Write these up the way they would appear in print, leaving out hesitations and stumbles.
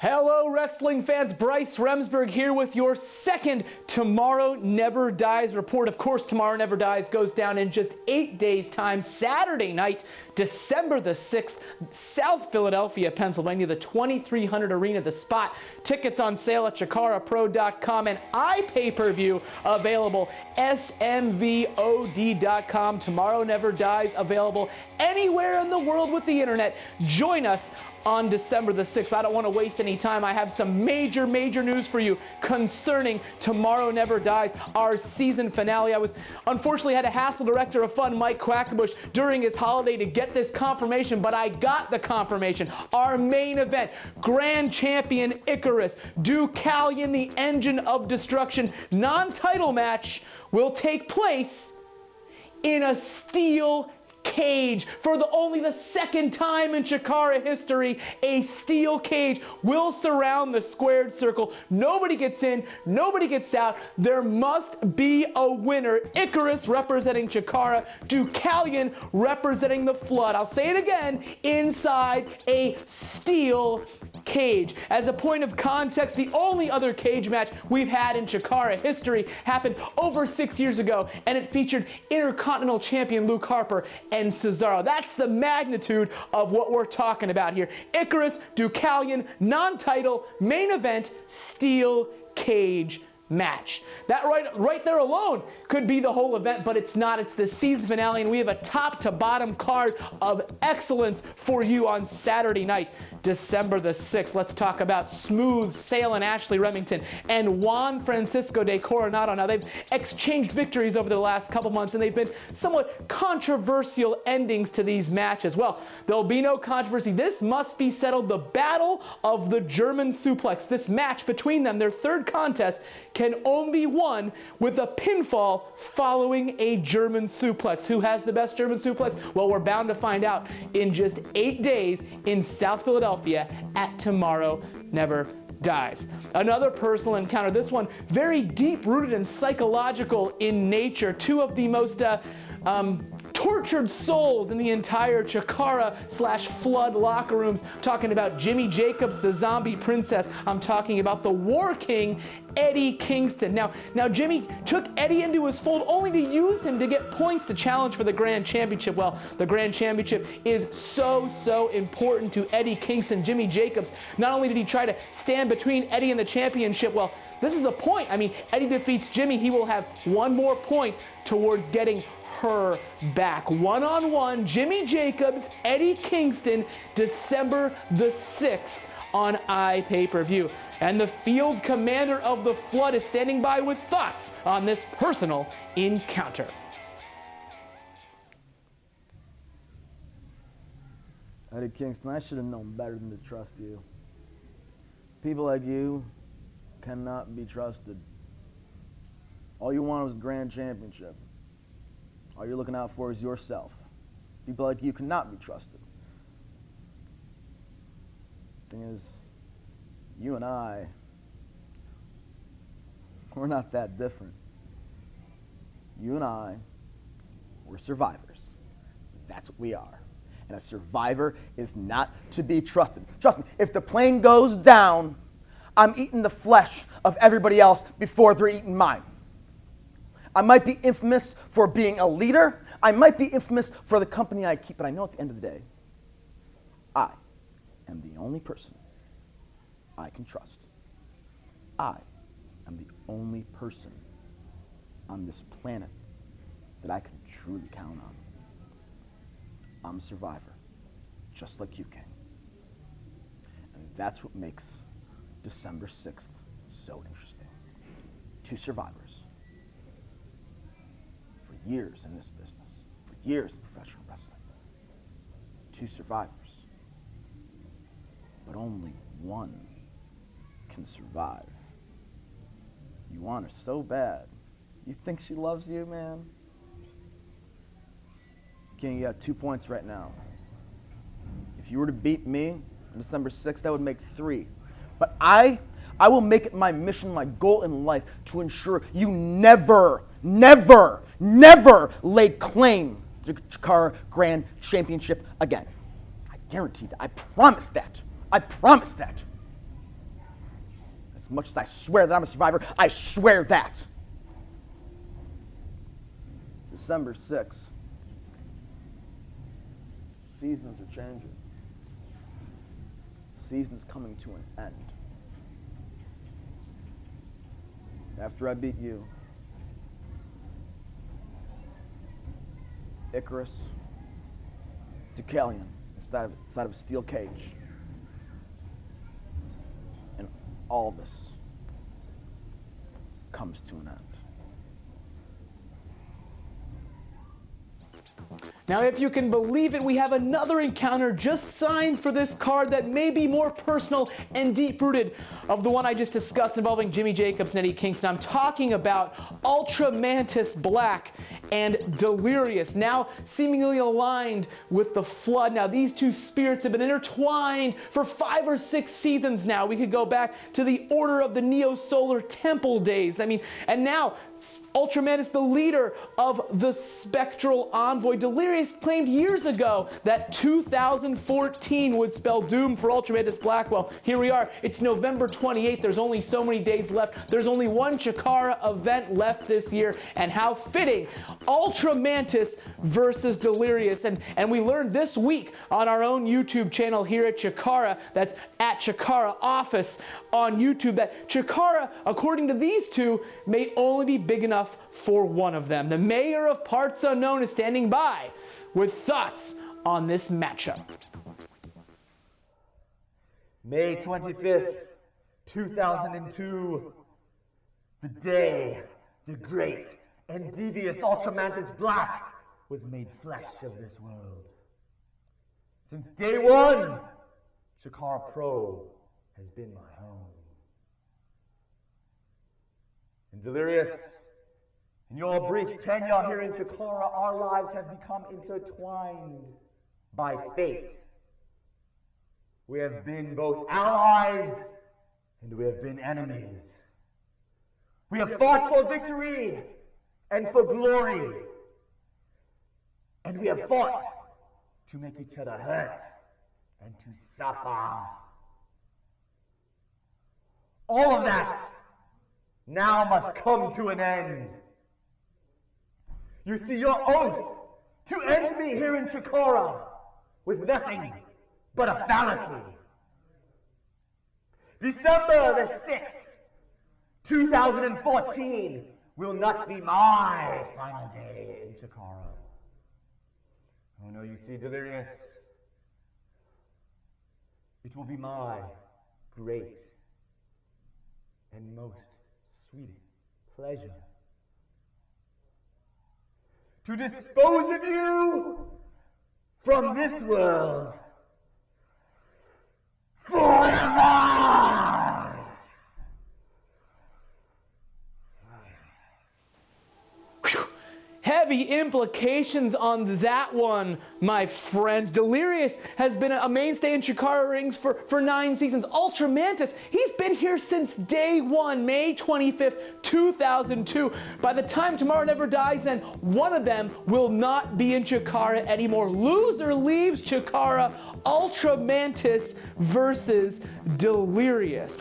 Hello wrestling fans, Bryce Remsburg here with your second Tomorrow Never Dies report. Of course, Tomorrow Never Dies goes down in just 8 days time, Saturday night, December the 6th, South Philadelphia, Pennsylvania, the 2300 Arena, the spot. Tickets on sale at CHIKARAPro.com and iPay-per-view available smvod.com. Tomorrow Never Dies available anywhere in the world with the internet. Join us on December the 6th. I don't want to waste any time. I have some major news for you concerning Tomorrow Never Dies, our season finale. I unfortunately had to hassle Director of Fun Mike Quackenbush during his holiday to get this confirmation, but I got the confirmation. Our main event, Grand Champion Icarus, Deucalion, the Engine of Destruction, non-title match will take place in a steel cage. For only the second time in CHIKARA history, a steel cage will surround the squared circle. Nobody gets in, nobody gets out. There must be a winner. Icarus representing CHIKARA, Deucalion representing the Flood. I'll say it again, inside a steel cage. As a point of context, the only other cage match we've had in CHIKARA history happened over 6 years ago, and it featured Intercontinental Champion Luke Harper and Cesaro. That's the magnitude of what we're talking about here. Icarus, Deucalion, non-title, main event, steel cage match. That right there alone could be the whole event, but it's not. It's the season finale, and we have a top to bottom card of excellence for you on Saturday night, December the 6th. Let's talk about Smooth Sailing Ashley Remington and Juan Francisco de Coronado. Now, they've exchanged victories over the last couple months, and they've been somewhat controversial endings to these matches. Well, there'll be no controversy. This must be settled. The Battle of the German Suplex. This match between them, their third contest, can only be won with a pinfall following a German suplex. Who has the best German suplex? Well, we're bound to find out in just 8 days in South Philadelphia at Tomorrow Never Dies. Another personal encounter, this one very deep-rooted and psychological in nature. Two of the most tortured souls in the entire CHIKARA/Flood locker rooms. I'm talking about Jimmy Jacobs, the Zombie Princess. I'm talking about the War King, Eddie Kingston. Now Jimmy took Eddie into his fold only to use him to get points to challenge for the Grand Championship. Well, the Grand Championship is so important to Eddie Kingston. Jimmy Jacobs, not only did he try to stand between Eddie and the championship, well, this is a point. I mean, Eddie defeats Jimmy, he will have one more point towards getting her back. One-on-one, Jimmy Jacobs, Eddie Kingston, December the 6th on iPay-per-view. And the field commander of the Flood is standing by with thoughts on this personal encounter. Eddie Kingston, I should have known better than to trust you. People like you cannot be trusted. All you want was the Grand Championship. All you're looking out for is yourself. People like you cannot be trusted. Thing is, you and I, we're not that different. You and I, we're survivors. That's what we are. And a survivor is not to be trusted. Trust me, if the plane goes down, I'm eating the flesh of everybody else before they're eating mine. I might be infamous for being a leader. I might be infamous for the company I keep, but I know at the end of the day, I am the only person I can trust. I am the only person on this planet that I can truly count on. I'm a survivor, just like you, King. And that's what makes December 6th so interesting. Two survivors. For years in this business, for years in professional wrestling. Two survivors. But only one can survive. You want her so bad. You think she loves you, man? King, you got 2 points right now. If you were to beat me on December 6th, that would make 3. But I will make it my mission, my goal in life to ensure you never lay claim to the CHIKARA Grand Championship again. I guarantee that. I promise that. As much as I swear that I'm a survivor, I swear that. December 6th. Seasons are changing. Season's coming to an end. After I beat you, Icarus, Deucalion, inside of a steel cage. And all this comes to an end. Now, if you can believe it, we have another encounter just signed for this card that may be more personal and deep-rooted of the one I just discussed involving Jimmy Jacobs and Eddie Kingston. I'm talking about UltraMantis Black and Delirious, now seemingly aligned with the Flood. Now, these two spirits have been intertwined for 5 or 6 seasons now. We could go back to the Order of the Neo-Solar Temple days. I mean, and now UltraMantis, the leader of the Spectral Envoy. Delirious claimed years ago that 2014 would spell doom for UltraMantis Black. Well, here we are. It's November 28th. There's only so many days left. There's only one CHIKARA event left this year, and how fitting. UltraMantis versus Delirious. And we learned this week on our own YouTube channel here at CHIKARA, that's at CHIKARA Office on YouTube, that CHIKARA, according to these two, may only be big enough for one of them. The mayor of Parts Unknown is standing by with thoughts on this matchup. May 25th, 2002, the day the great and devious UltraMantis Black was made flesh of this world. Since day one, CHIKARA Pro has been my home. And Delirious, in your brief tenure here in CHIKARA, our lives have become intertwined by fate. We have been both allies and we have been enemies. We have fought for victory and for glory. And we have fought to make each other hurt and to suffer. All of that now must come to an end. You see, your oath to end me here in CHIKARA was nothing but a fallacy. December the 6th, 2014 will not be my final day in CHIKARA. Oh no, you see, Delirious, it will be my great and most sweet pleasure to dispose of you from this world forever! Heavy implications on that one, my friends. Delirious has been a mainstay in CHIKARA rings for 9 seasons. UltraMantis, he's been here since day one, May 25th, 2002. By the time tomorrow never dies, then one of them will not be in CHIKARA anymore. Loser leaves CHIKARA. UltraMantis versus Delirious.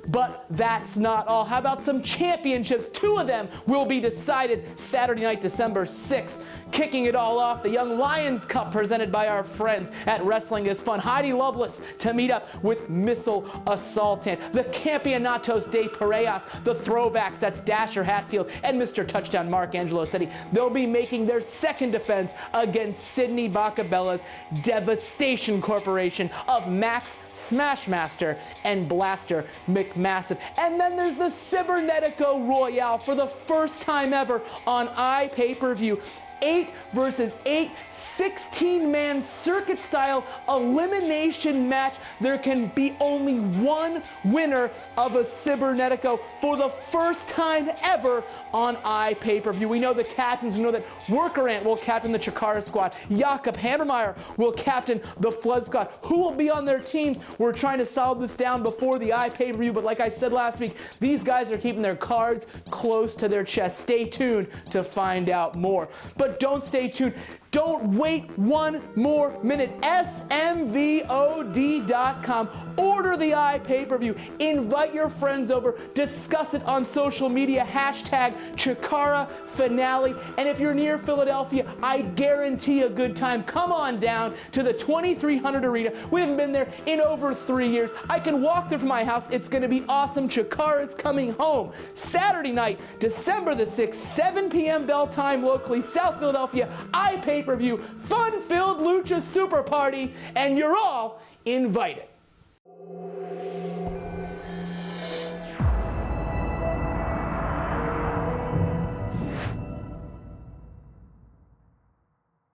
But that's not all. How about some championships? 2 of them will be decided Saturday night, December 6th. Kicking it all off, the Young Lions Cup presented by our friends at Wrestling is Fun. Heidi Lovelace to meet up with Missile Assaultant. The Campeonatos de Parejas, the throwbacks, that's Dasher Hatfield and Mr. Touchdown Mark Angelo Setti. They'll be making their second defense against Sydney Bacabella's Devastation Corporation of Max Smashmaster and Blaster McMassive. And then there's the Cybernetico Royale for the first time ever on iPay-per-view. 8 versus 8, 16-man circuit-style elimination match. There can be only one winner of a Cybernetico for the first time ever on iPay-per-view. We know the captains. We know that Workerant will captain the CHIKARA squad. Jakob Hammermeyer will captain the Flood squad. Who will be on their teams? We're trying to solve this down before the iPay-per-view, but like I said last week, these guys are keeping their cards close to their chest. Stay tuned to find out more. But don't stay tuned. Don't wait one more minute. smvod.com CHIKARA.com. Order the pay-per-view. Invite your friends over. Discuss it on social media. Hashtag CHIKARA Finale. And if you're near Philadelphia, I guarantee a good time. Come on down to the 2300 Arena. We haven't been there in over 3 years. I can walk there from my house. It's going to be awesome. CHIKARA's coming home. Saturday night, December the 6th, 7 p.m. bell time locally, South Philadelphia, pay-per-view, fun-filled Lucha Super Party, and you're all invited.